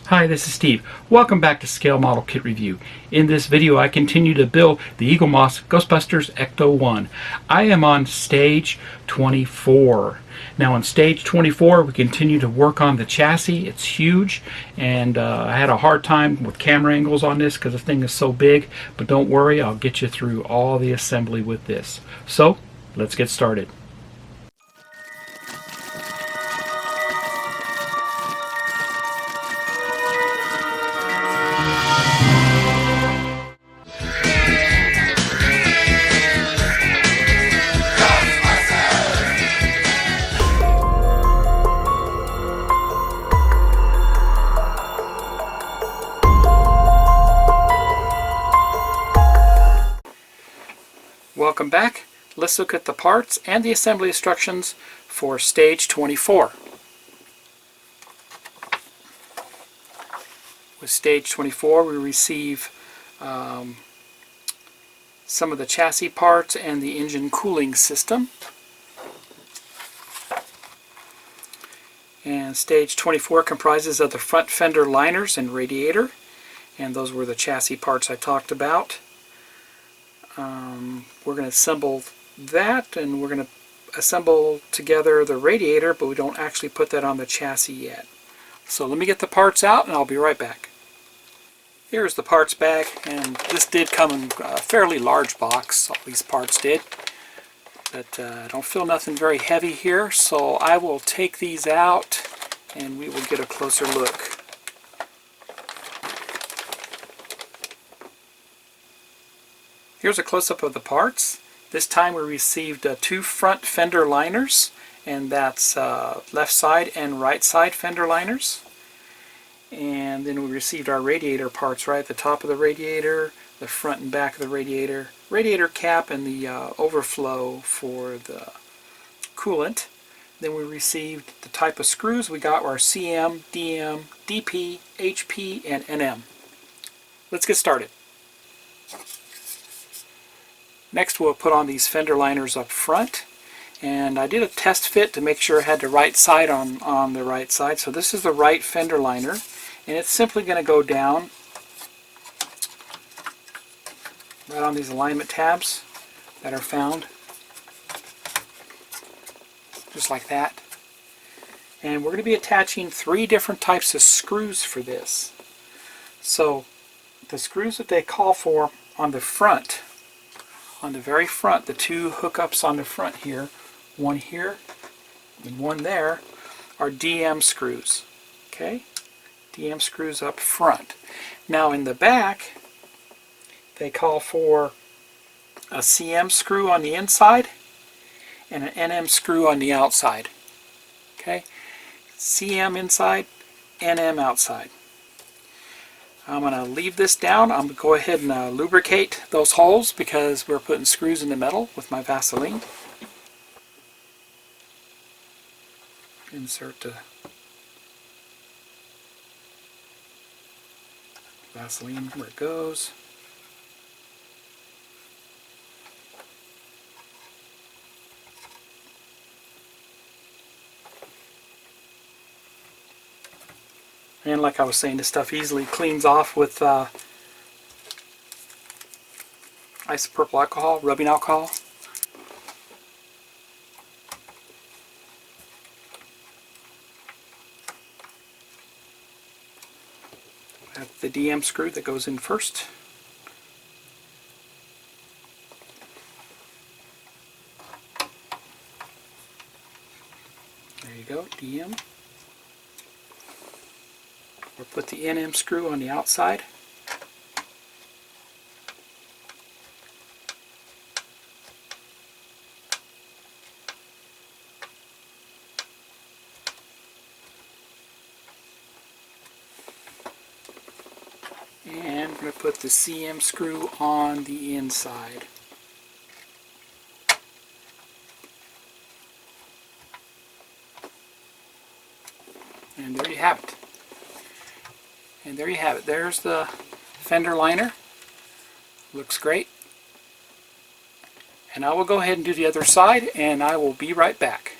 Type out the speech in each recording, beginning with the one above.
Hi, this is Steve. Welcome back to Scale Model Kit Review. In this video I continue to build the Eaglemoss Ghostbusters Ecto-1. I am on stage 24. Now on stage 24 we continue to work on the chassis. It's huge and I had a hard time with camera angles on this because the thing is so big, but don't worry, I'll get you through all the assembly with this. So let's get started. Welcome back. Let's look at the parts and the assembly instructions for stage 24. With stage 24 we receive some of the chassis parts and the engine cooling system. And stage 24 comprises of the front fender liners and radiator, and those were the chassis parts I talked about. We're going to assemble that, and we're going to assemble together the radiator, but we don't actually put that on the chassis yet. So let me get the parts out and I'll be right back. Here's the parts bag, and this did come in a fairly large box, all these parts did. But I don't feel nothing very heavy here, so I will take these out and we will get a closer look. Here's a close-up of the parts. This time we received two front fender liners, and that's left side and right side fender liners. And then we received our radiator parts right at the top of the radiator, the front and back of the radiator, radiator cap, and the overflow for the coolant. Then we received the type of screws we got were CM, DM, DP, HP, and NM. Let's get started. Next we'll put on these fender liners up front, and I did a test fit to make sure I had the right side on the right side. So this is the right fender liner, and it's simply going to go down right on these alignment tabs that are found, just like that. And we're going to be attaching three different types of screws for this. So the screws that they call for on the front, on the very front, the two hookups on the front here, one here and one there, are DM screws. Okay, DM screws up front. Now in the back they call for a CM screw on the inside and an NM screw on the outside. Okay, CM inside, NM outside. I'm going to leave this down. I'm going to go ahead and lubricate those holes because we're putting screws in the metal with my Vaseline. Insert the Vaseline where it goes. And like I was saying, this stuff easily cleans off with isopropyl alcohol, rubbing alcohol. That's the DM screw that goes in first. There you go, DM. We'll put the NM screw on the outside. And we're going to put the CM screw on the inside. And there you have it. And there you have it. There's the fender liner. Looks great. And I will go ahead and do the other side, and I will be right back.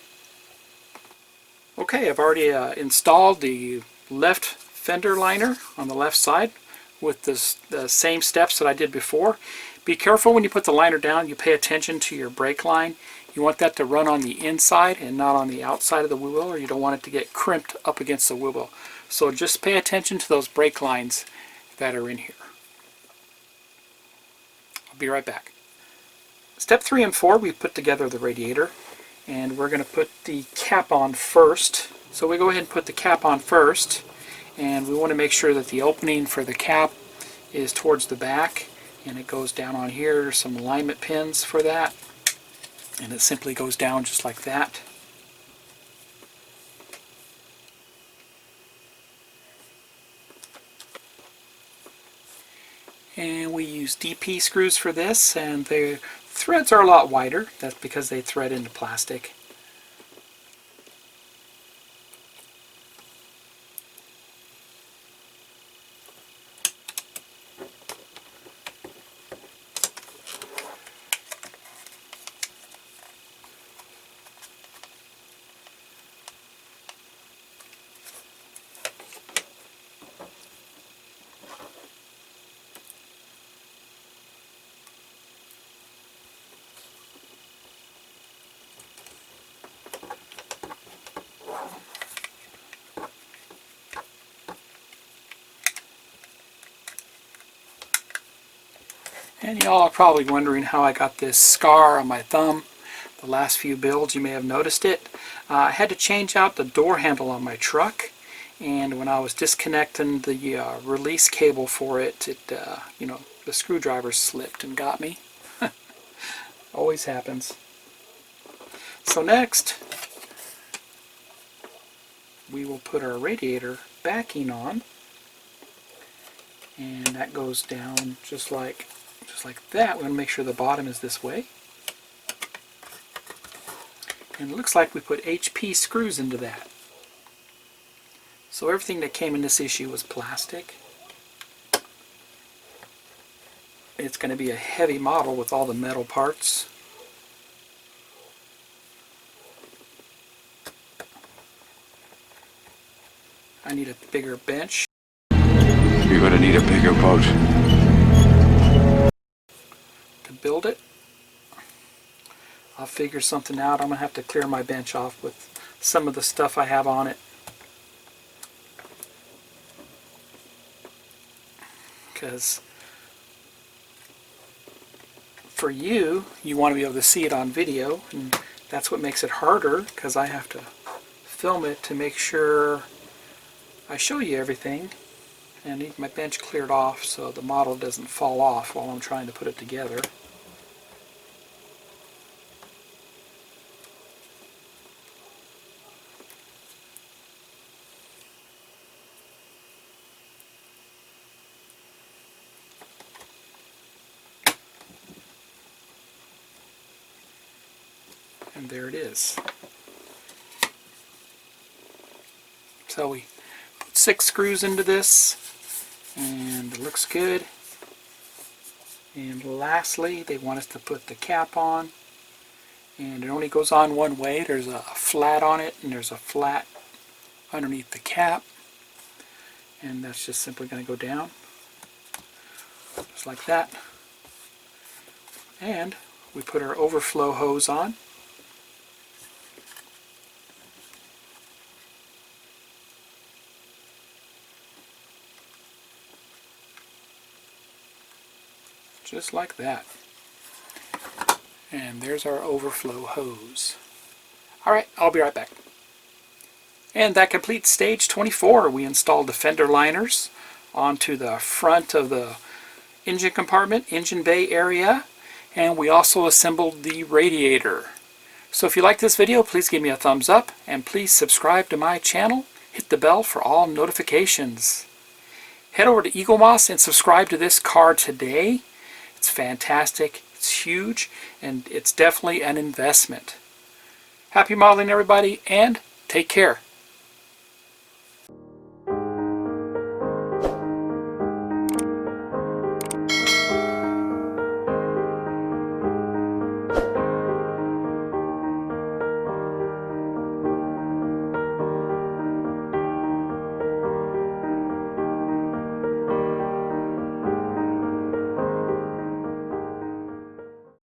Okay, I've already installed the left fender liner on the left side with the same steps that I did before. Be careful when you put the liner down, you pay attention to your brake line. You want that to run on the inside and not on the outside of the wheel well, or you don't want it to get crimped up against the wheel well. So just pay attention to those brake lines that are in here. I'll be right back. Step 3 and 4, we put together the radiator, and we're going to put the cap on first. So we go ahead and put the cap on first, and we want to make sure that the opening for the cap is towards the back, and it goes down on here. There's some alignment pins for that, and it simply goes down just like that. And we use DP screws for this, and the threads are a lot wider. That's because they thread into plastic. And y'all are probably wondering how I got this scar on my thumb. The last few builds, you may have noticed it. I had to change out the door handle on my truck, and when I was disconnecting the release cable for it, you know, the screwdriver slipped and got me. Always happens. So next, we will put our radiator backing on, and that goes down just like that. We want to make sure the bottom is this way. And it looks like we put HP screws into that. So everything that came in this issue was plastic. It's going to be a heavy model with all the metal parts. I need a bigger bench. You're going to need a bigger boat to build it. I'll figure something out. I'm going to have to clear my bench off with some of the stuff I have on it. Because for you want to be able to see it on video, and that's what makes it harder, because I have to film it to make sure I show you everything. And I need my bench cleared off so the model doesn't fall off while I'm trying to put it together. And there it is. So we put 6 screws into this, and it looks good. And lastly, they want us to put the cap on, and it only goes on one way. There's a flat on it, and there's a flat underneath the cap, and that's just simply going to go down just like that. And we put our overflow hose on. Just like that. And there's our overflow hose. Alright, I'll be right back. And that completes stage 24. We installed the fender liners onto the front of the engine compartment, engine bay area, and we also assembled the radiator. So if you like this video, please give me a thumbs up, and please subscribe to my channel. Hit the bell for all notifications. Head over to Eaglemoss and subscribe to this car today. It's fantastic, it's huge, and it's definitely an investment. Happy modeling, everybody, and take care.